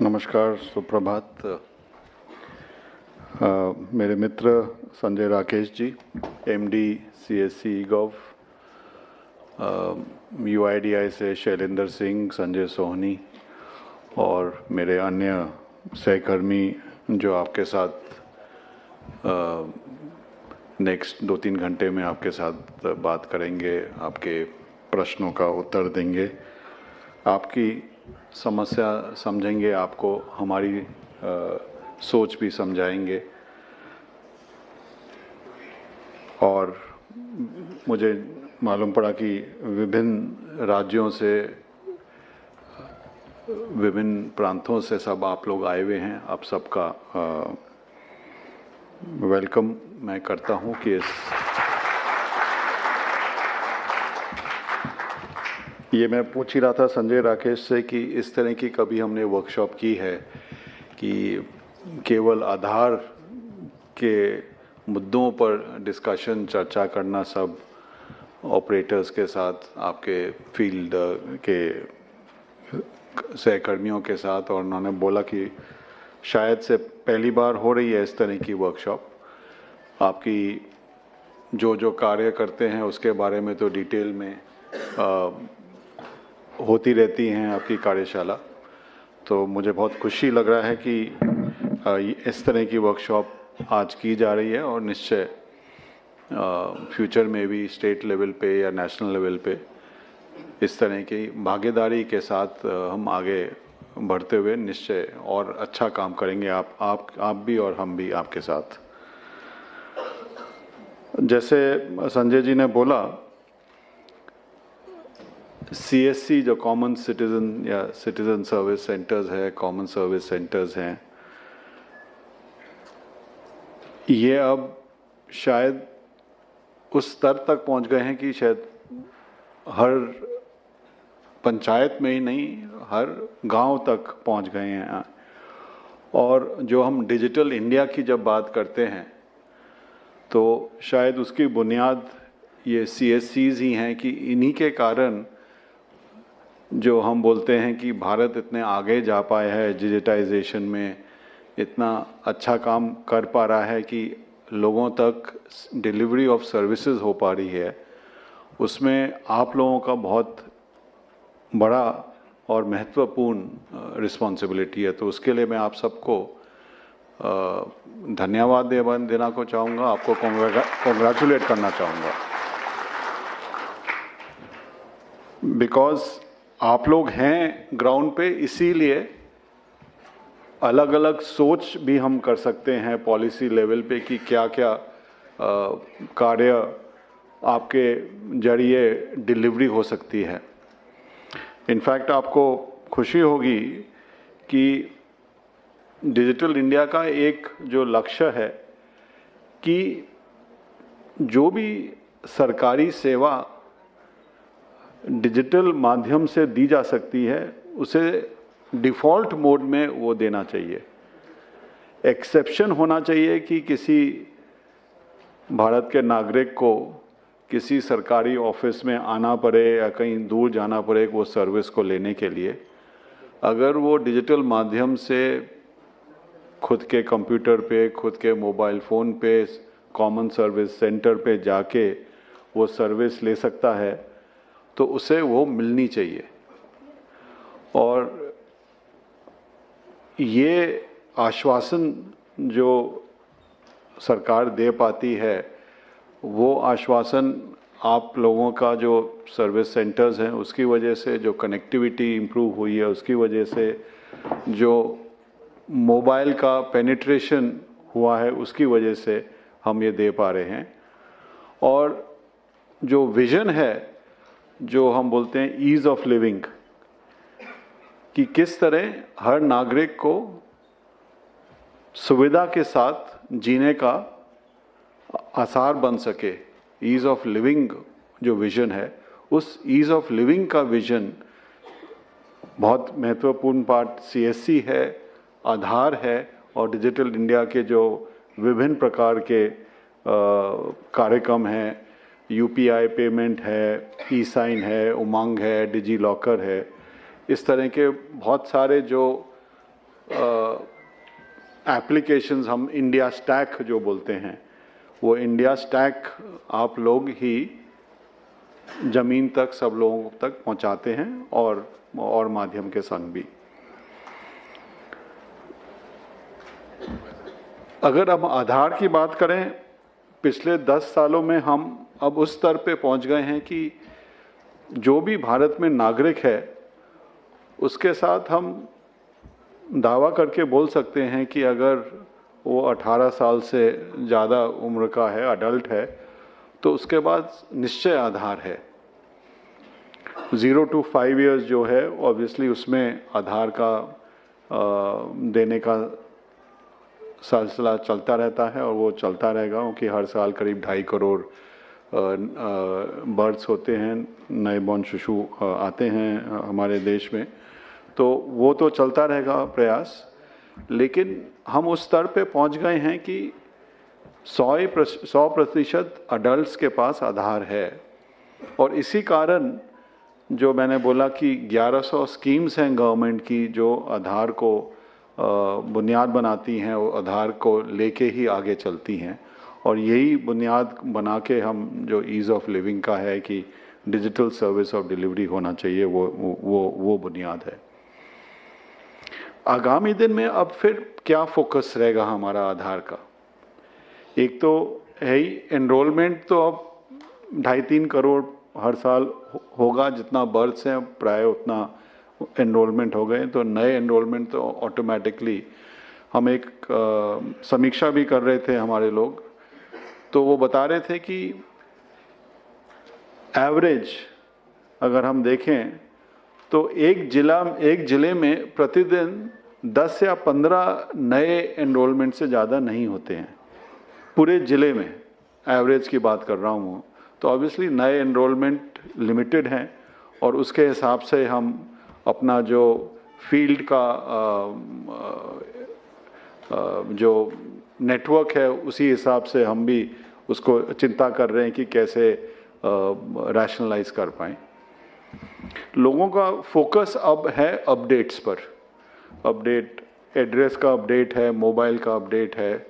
नमस्कार, सुप्रभात। मेरे मित्र संजय राकेश जी, एमडी सीएससी गव, यूआईडीआई से शैलेंद्र सिंह, संजय सोहनी और मेरे अन्य सहकर्मी जो आपके साथ नेक्स्ट 2-3 घंटे में आपके साथ बात करेंगे, आपके प्रश्नों का उत्तर देंगे, आपकी समस्या समझेंगे, आपको हमारी सोच भी समझाएंगे। और मुझे मालूम पड़ा कि विभिन्न राज्यों से, विभिन्न प्रांतों से सब आप लोग आए हुए हैं। आप सबका वेलकम मैं करता हूं कि ये मैं पूछ ही रहा था संजय राकेश से कि इस तरह की कभी हमने वर्कशॉप की है कि केवल आधार के मुद्दों पर डिस्कशन, चर्चा करना सब ऑपरेटर्स के साथ, आपके फील्ड के सहकर्मियों के साथ, और उन्होंने बोला कि शायद से पहली बार हो रही है इस तरह की वर्कशॉप। आपकी जो कार्य करते हैं उसके बारे में तो डिटेल में होती रहती हैं आपकी कार्यशाला, तो मुझे बहुत खुशी लग रहा है कि इस तरह की वर्कशॉप आज की जा रही है और निश्चय फ्यूचर में भी स्टेट लेवल पे या नेशनल लेवल पे इस तरह की भागीदारी के साथ हम आगे बढ़ते हुए निश्चय और अच्छा काम करेंगे, आप भी और हम भी आपके साथ। जैसे संजय जी ने बोला, सीएससी जो कॉमन सिटीजन या सिटीजन सर्विस सेंटर्स है, कॉमन सर्विस सेंटर्स हैं, ये अब शायद उस स्तर तक पहुंच गए हैं कि शायद हर पंचायत में ही नहीं, हर गांव तक पहुंच गए हैं। और जो हम डिजिटल इंडिया की जब बात करते हैं तो शायद उसकी बुनियाद ये सीएससीज ही हैं कि इन्हीं के कारण जो हम बोलते हैं कि भारत इतने आगे जा पाया है डिजिटाइजेशन में, इतना अच्छा काम कर पा रहा है कि लोगों तक डिलीवरी ऑफ सर्विसेज हो पा रही है। उसमें आप लोगों का बहुत बड़ा और महत्वपूर्ण रिस्पॉन्सिबिलिटी है। तो उसके लिए मैं आप सबको धन्यवाद देना को चाहूँगा, आपको कॉन्ग्रेचुलेट करना चाहूँगा, बिकॉज आप लोग हैं ग्राउंड पे, इसीलिए अलग अलग सोच भी हम कर सकते हैं पॉलिसी लेवल पे कि क्या क्या कार्य आपके जरिए डिलीवरी हो सकती है। इनफैक्ट आपको खुशी होगी कि डिजिटल इंडिया का एक जो लक्ष्य है कि जो भी सरकारी सेवा डिजिटल माध्यम से दी जा सकती है उसे डिफ़ॉल्ट मोड में वो देना चाहिए। एक्सेप्शन होना चाहिए कि किसी भारत के नागरिक को किसी सरकारी ऑफिस में आना पड़े या कहीं दूर जाना पड़े वो सर्विस को लेने के लिए, अगर वो डिजिटल माध्यम से खुद के कंप्यूटर पे, खुद के मोबाइल फ़ोन पे, कॉमन सर्विस सेंटर पे जाके वो सर्विस ले सकता है तो उसे वो मिलनी चाहिए। और ये आश्वासन जो सरकार दे पाती है, वो आश्वासन आप लोगों का जो सर्विस सेंटर्स हैं उसकी वजह से, जो कनेक्टिविटी इम्प्रूव हुई है उसकी वजह से, जो मोबाइल का पेनिट्रेशन हुआ है उसकी वजह से हम ये दे पा रहे हैं। और जो विज़न है, जो हम बोलते हैं ईज़ ऑफ लिविंग, कि किस तरह हर नागरिक को सुविधा के साथ जीने का आसार बन सके, ईज़ ऑफ लिविंग जो विज़न है, उस ईज़ ऑफ लिविंग का विज़न बहुत महत्वपूर्ण पार्ट सीएससी है, आधार है, और डिजिटल इंडिया के जो विभिन्न प्रकार के कार्यक्रम हैं, यूपीआई पेमेंट है, ई साइन है, उमंग है, डिजी लॉकर है, इस तरह के बहुत सारे जो एप्लीकेशंस हम इंडिया स्टैक जो बोलते हैं, वो इंडिया स्टैक आप लोग ही ज़मीन तक सब लोगों तक पहुंचाते हैं और माध्यम के संग भी। अगर हम आधार की बात करें, पिछले 10 सालों में हम अब उस स्तर पे पहुंच गए हैं कि जो भी भारत में नागरिक है उसके साथ हम दावा करके बोल सकते हैं कि अगर वो 18 साल से ज़्यादा उम्र का है, अडल्ट है, तो उसके बाद निश्चय आधार है। 0 to 5 years जो है ऑब्वियसली उसमें आधार का देने का सिलसिला चलता रहता है और वो चलता रहेगा, क्योंकि हर साल करीब 2.5 करोड़ बर्थ्स होते हैं, नए बॉर्न शिशु आते हैं हमारे देश में, तो वो तो चलता रहेगा प्रयास। लेकिन हम उस स्तर पे पहुंच गए हैं कि 100% अडल्ट्स के पास आधार है। और इसी कारण जो मैंने बोला कि 1100 स्कीम्स हैं गवर्नमेंट की जो आधार को बुनियाद बनाती हैं, वो आधार को लेके ही आगे चलती हैं, और यही बुनियाद बना के हम जो ईज़ ऑफ लिविंग का है कि डिजिटल सर्विस ऑफ डिलीवरी होना चाहिए, वो बुनियाद है। आगामी दिन में अब फिर क्या फोकस रहेगा हमारा आधार का? एक तो है ही एनरोलमेंट, तो अब 2.5-3 करोड़ हर साल होगा, जितना बर्थ्स हैं प्राय उतना एनरोलमेंट हो गए। तो नए एनरोलमेंट तो ऑटोमेटिकली, हम एक समीक्षा भी कर रहे थे हमारे लोग, तो वो बता रहे थे कि एवरेज अगर हम देखें तो एक जिले में प्रतिदिन 10 या 15 नए एनरोलमेंट से ज़्यादा नहीं होते हैं पूरे ज़िले में, एवरेज की बात कर रहा हूँ। तो ऑब्वियसली नए एनरोलमेंट लिमिटेड हैं और उसके हिसाब से हम अपना जो फील्ड का जो नेटवर्क है उसी हिसाब से हम भी उसको चिंता कर रहे हैं कि कैसे रैशनलाइज कर पाएँ। लोगों का फोकस अब है अपडेट्स पर, अपडेट एड्रेस का अपडेट है, मोबाइल का अपडेट है,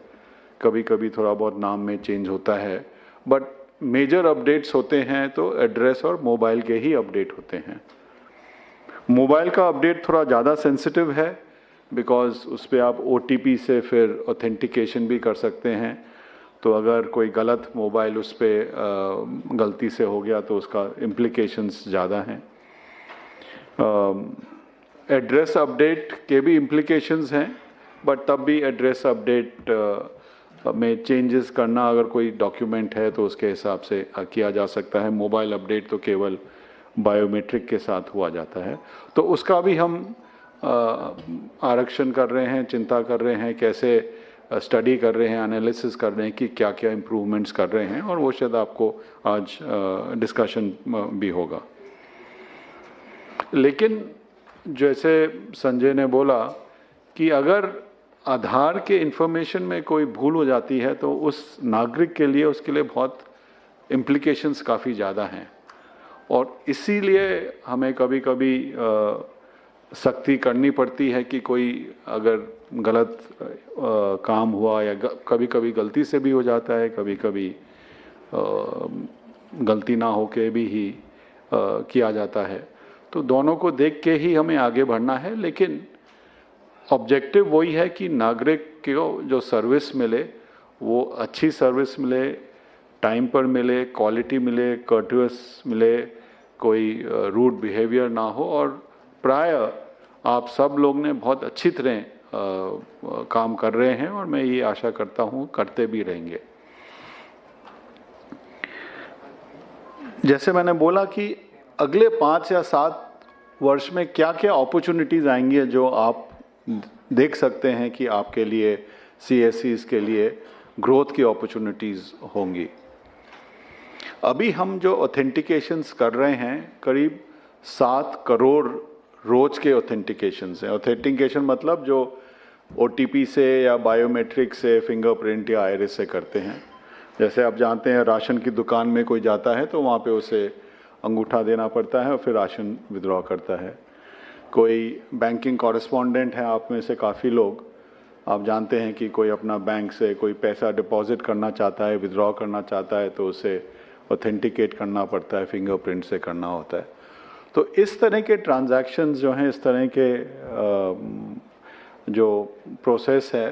कभी कभी थोड़ा बहुत नाम में चेंज होता है, बट मेजर अपडेट्स होते हैं तो एड्रेस और मोबाइल के ही अपडेट होते हैं। मोबाइल का अपडेट थोड़ा ज़्यादा सेंसिटिव है बिकॉज उस पर आप OTP से फिर ऑथेंटिकेशन भी कर सकते हैं, तो अगर कोई गलत मोबाइल उस पर गलती से हो गया तो उसका इम्प्लिकेशंस ज़्यादा हैं। एड्रेस अपडेट के भी इम्प्लिकेशंस हैं, बट तब भी एड्रेस अपडेट में चेंजेस करना अगर कोई डॉक्यूमेंट है तो उसके हिसाब से किया जा सकता है। मोबाइल अपडेट तो केवल बायोमेट्रिक के साथ हुआ जाता है, तो उसका भी हम आरक्षण कर रहे हैं, चिंता कर रहे हैं, कैसे स्टडी कर रहे हैं, एनालिसिस कर रहे हैं कि क्या क्या इम्प्रूवमेंट्स कर रहे हैं, और वो शायद आपको आज डिस्कशन भी होगा। लेकिन जैसे संजय ने बोला कि अगर आधार के इंफॉर्मेशन में कोई भूल हो जाती है तो उस नागरिक के लिए, उसके लिए बहुत इम्प्लिकेशंस काफ़ी ज़्यादा हैं, और इसीलिए हमें कभी कभी सख्ती करनी पड़ती है कि कोई अगर गलत काम हुआ या कभी कभी गलती से भी हो जाता है, कभी कभी गलती ना होके भी ही किया जाता है, तो दोनों को देख के ही हमें आगे बढ़ना है। लेकिन ऑब्जेक्टिव वही है कि नागरिक को जो सर्विस मिले वो अच्छी सर्विस मिले, टाइम पर मिले, क्वालिटी मिले, कर्टियस मिले, कोई रूड बिहेवियर ना हो, और प्राय आप सब लोग ने बहुत अच्छी तरह काम कर रहे हैं और मैं ये आशा करता हूँ करते भी रहेंगे। जैसे मैंने बोला कि अगले 5 या 7 वर्ष में क्या क्या अपॉर्चुनिटीज़ आएंगी जो आप देख सकते हैं कि आपके लिए, CSCs के लिए ग्रोथ की अपॉर्चुनिटीज़ होंगी। अभी हम जो ऑथेंटिकेशंस कर रहे हैं, करीब 7 करोड़ रोज के ऑथेंटिकेशंस हैं। ऑथेंटिकेशन मतलब जो OTP से या बायोमेट्रिक से, फिंगरप्रिंट या आइरिस से करते हैं। जैसे आप जानते हैं राशन की दुकान में कोई जाता है तो वहाँ पे उसे अंगूठा देना पड़ता है और फिर राशन विड्रॉ करता है। कोई बैंकिंग कॉरेस्पॉन्डेंट है आप में से काफ़ी लोग, आप जानते हैं कि कोई अपना बैंक से कोई पैसा डिपॉजिट करना चाहता है, विड्रॉ करना चाहता है, तो उसे ऑथेंटिकेट करना पड़ता है, फिंगरप्रिंट से करना होता है। तो इस तरह के ट्रांजैक्शंस जो हैं, इस तरह के जो प्रोसेस है,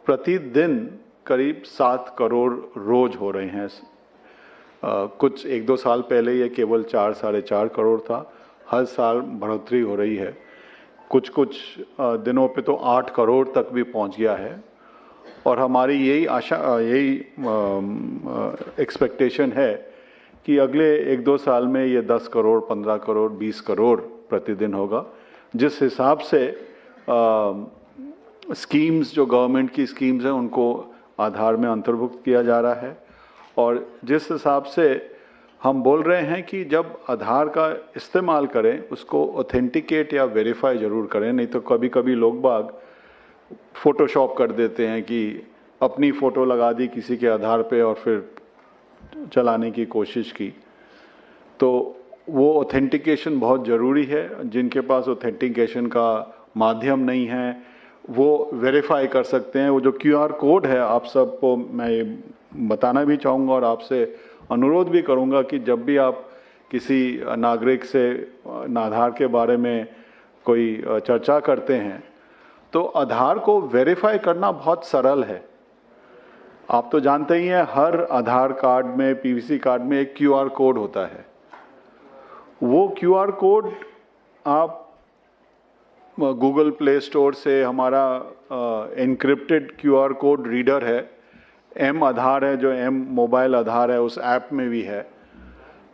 प्रतिदिन करीब 7 करोड़ रोज हो रहे हैं। कुछ 1-2 साल पहले ये केवल 4-4.5 करोड़ था, हर साल बढ़ोतरी हो रही है। कुछ दिनों पे तो 8 करोड़ तक भी पहुंच गया है। और हमारी यही आशा, यही एक्सपेक्टेशन है कि अगले 1-2 साल में ये 10 करोड़, 15 करोड़, 20 करोड़ प्रतिदिन होगा। जिस हिसाब से स्कीम्स, जो गवर्नमेंट की स्कीम्स हैं, उनको आधार में अंतर्भुक्त किया जा रहा है, और जिस हिसाब से हम बोल रहे हैं कि जब आधार का इस्तेमाल करें उसको ऑथेंटिकेट या वेरीफाई ज़रूर करें, नहीं तो कभी कभी लोग बाग फोटोशॉप कर देते हैं कि अपनी फ़ोटो लगा दी किसी के आधार पे और फिर चलाने की कोशिश की। तो वो ऑथेंटिकेशन बहुत ज़रूरी है। जिनके पास ऑथेंटिकेशन का माध्यम नहीं है वो वेरीफाई कर सकते हैं। वो जो QR कोड है, आप सबको मैं बताना भी चाहूँगा और आपसे अनुरोध भी करूँगा कि जब भी आप किसी नागरिक से आधार के बारे में कोई चर्चा करते हैं तो आधार को वेरीफाई करना बहुत सरल है। आप तो जानते ही हैं, हर आधार कार्ड में, PVC कार्ड में एक QR कोड होता है। वो QR कोड आप गूगल प्ले स्टोर से, हमारा एनक्रिप्टेड QR कोड रीडर है, M आधार है, जो M मोबाइल आधार है, उस ऐप में भी है।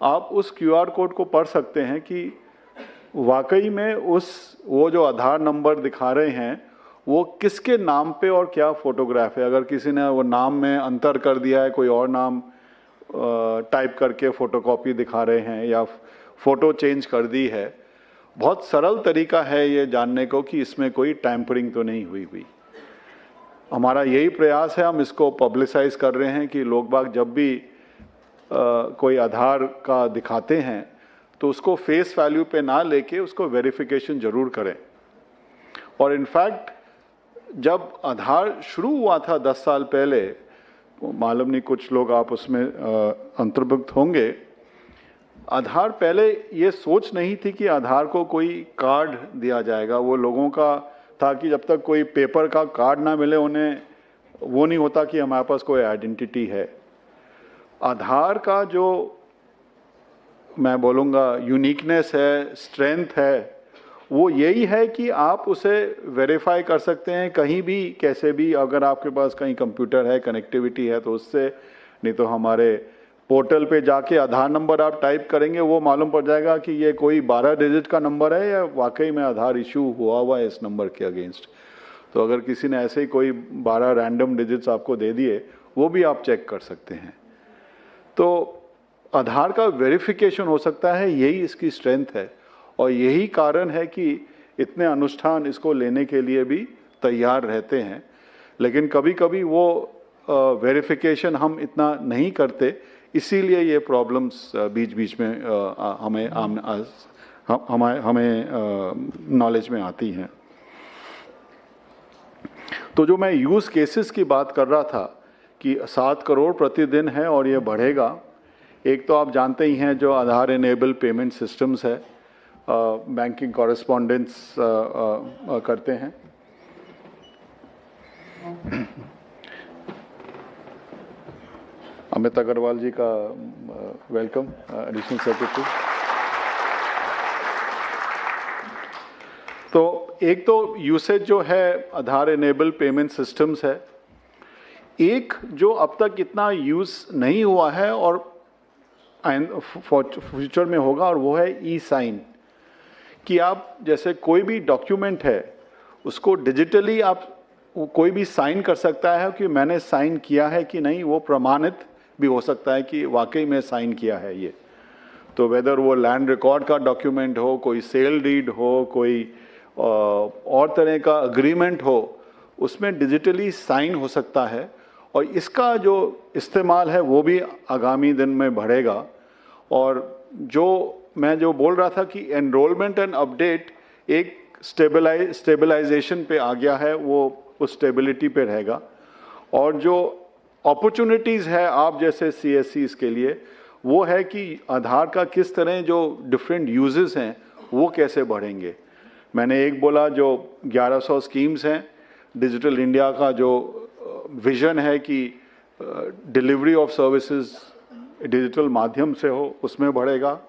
आप उस QR कोड को पढ़ सकते हैं कि वाकई में वो जो आधार नंबर दिखा रहे हैं वो किसके नाम पे और क्या फोटोग्राफ है। अगर किसी ने वो नाम में अंतर कर दिया है, कोई और नाम टाइप करके फोटोकॉपी दिखा रहे हैं या फोटो चेंज कर दी है, बहुत सरल तरीका है ये जानने को कि इसमें कोई टैंपरिंग तो नहीं हुई। हमारा यही प्रयास है, हम इसको पब्लिसाइज कर रहे हैं कि लोग बाग जब भी कोई आधार का दिखाते हैं तो उसको फेस वैल्यू पे ना लेके उसको वेरिफिकेशन जरूर करें। और इनफैक्ट जब आधार शुरू हुआ था 10 साल पहले, मालूम नहीं कुछ लोग आप उसमें अंतर्भुक्त होंगे, आधार पहले ये सोच नहीं थी कि आधार को कोई कार्ड दिया जाएगा। वो लोगों का था कि जब तक कोई पेपर का कार्ड ना मिले उन्हें वो नहीं होता कि हमारे पास कोई आइडेंटिटी है। आधार का जो मैं बोलूँगा यूनिकनेस है, स्ट्रेंथ है, वो यही है कि आप उसे वेरीफाई कर सकते हैं कहीं भी, कैसे भी। अगर आपके पास कहीं कंप्यूटर है, कनेक्टिविटी है तो उससे, नहीं तो हमारे पोर्टल पे जाके आधार नंबर आप टाइप करेंगे, वो मालूम पड़ जाएगा कि ये कोई 12 डिजिट का नंबर है या वाकई में आधार इशू हुआ है इस नंबर के अगेंस्ट। तो अगर किसी ने ऐसे ही कोई 12 रैंडम डिजिट्स आपको दे दिए, वो भी आप चेक कर सकते हैं। तो आधार का वेरिफिकेशन हो सकता है, यही इसकी स्ट्रेंथ है और यही कारण है कि इतने अनुष्ठान इसको लेने के लिए भी तैयार रहते हैं। लेकिन कभी कभी वो वेरिफिकेशन हम इतना नहीं करते, इसीलिए ये प्रॉब्लम्स बीच बीच में हमें नॉलेज में आती हैं। तो जो मैं यूज़ केसेस की बात कर रहा था कि 7 करोड़ प्रतिदिन है और ये बढ़ेगा। एक तो आप जानते ही हैं जो आधार इनेबल पेमेंट सिस्टम्स है, बैंकिंग कॉरेस्पॉन्डेंस करते हैं। अमित अग्रवाल जी का वेलकम, एडिशनल सेक्रेटरी। तो एक तो यूसेज जो है आधार इनेबल पेमेंट सिस्टम्स है, एक जो अब तक इतना यूज़ नहीं हुआ है और फ्यूचर में होगा, और वो है ई-साइन। कि आप जैसे कोई भी डॉक्यूमेंट है उसको डिजिटली आप कोई भी साइन कर सकता है कि मैंने साइन किया है कि नहीं, वो प्रमाणित भी हो सकता है कि वाकई में साइन किया है ये। तो वेदर वो लैंड रिकॉर्ड का डॉक्यूमेंट हो, कोई सेल डीड हो, कोई और तरह का अग्रीमेंट हो, उसमें डिजिटली साइन हो सकता है। और इसका जो इस्तेमाल है वो भी आगामी दिन में बढ़ेगा। और जो मैं बोल रहा था कि एनरोलमेंट एंड अपडेट, एक स्टेबलाइजेशन पे आ गया है, वो उस स्टेबिलिटी पे रहेगा। और जो अपॉर्चुनिटीज़ है आप जैसे CSCs के लिए, वो है कि आधार का किस तरह जो डिफरेंट यूजेस हैं वो कैसे बढ़ेंगे। मैंने एक बोला जो 1100 स्कीम्स हैं, डिजिटल इंडिया का जो विजन है कि डिलीवरी ऑफ सर्विसेज डिजिटल माध्यम से हो, उसमें बढ़ेगा।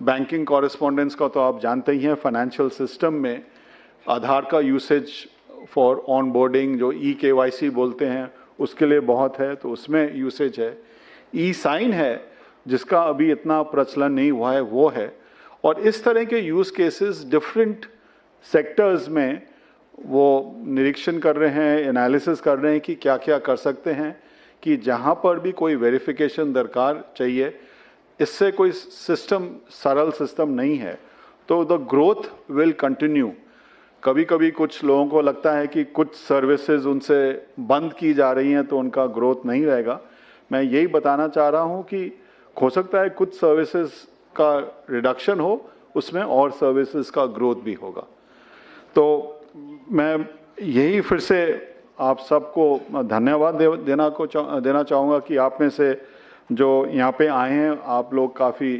बैंकिंग कॉरेस्पॉन्डेंस का तो आप जानते ही हैं, फाइनेंशियल सिस्टम में आधार का यूसेज फॉर ऑनबोर्डिंग जो EKYC बोलते हैं उसके लिए बहुत है, तो उसमें यूसेज है। E-साइन है जिसका अभी इतना प्रचलन नहीं हुआ है, वो है। और इस तरह के यूज केसेस डिफरेंट सेक्टर्स में वो निरीक्षण कर रहे हैं, एनालिसिस कर रहे हैं कि क्या क्या कर सकते हैं कि जहाँ पर भी कोई वेरिफिकेशन दरकार चाहिए, इससे कोई सिस्टम सरल सिस्टम नहीं है, तो द ग्रोथ विल कंटिन्यू। कभी कभी कुछ लोगों को लगता है कि कुछ सर्विसेज उनसे बंद की जा रही हैं तो उनका ग्रोथ नहीं रहेगा। मैं यही बताना चाह रहा हूँ कि हो सकता है कुछ सर्विसेज का रिडक्शन हो, उसमें और सर्विसेज का ग्रोथ भी होगा। तो मैं यही फिर से आप सबको धन्यवाद देना चाहूँगा कि आप में से जो यहाँ पे आए हैं, आप लोग काफ़ी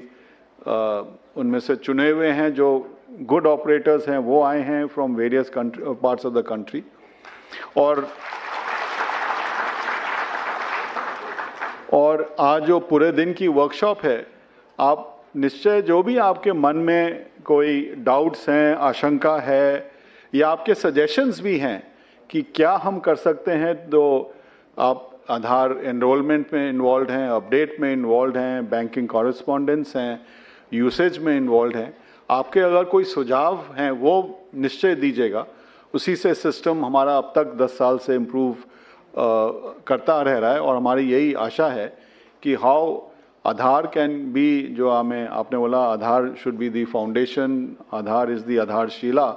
उनमें से चुने हुए हैं, जो गुड ऑपरेटर्स हैं वो आए हैं from various parts of the country. और आज जो पूरे दिन की वर्कशॉप है, आप निश्चय जो भी आपके मन में कोई डाउट्स हैं, आशंका है या आपके सजेशंस भी हैं कि क्या हम कर सकते हैं, तो आप आधार एनरोलमेंट में इन्वॉल्व हैं, अपडेट में इन्वॉल्व हैं, बैंकिंग कॉरेस्पॉन्डेंस हैं, यूसेज में इन्वॉल्व हैं, आपके अगर कोई सुझाव हैं वो निश्चय दीजिएगा। उसी से सिस्टम हमारा अब तक 10 साल से इम्प्रूव करता रह रहा है और हमारी यही आशा है कि हाउ आधार कैन बी, जो आपने बोला Aadhaar should be the foundation, Aadhaar is the आधारशिला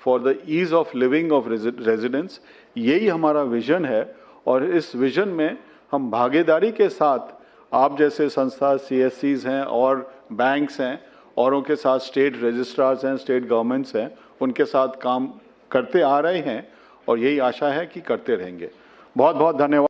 for the ease of living of residents, यही हमारा विजन है। और इस विजन में हम भागीदारी के साथ आप जैसे संस्था CSCs हैं और बैंक्स हैं, औरों के साथ स्टेट रजिस्ट्रार्स हैं, स्टेट गवर्नमेंट्स हैं, उनके साथ काम करते आ रहे हैं और यही आशा है कि करते रहेंगे। बहुत बहुत धन्यवाद।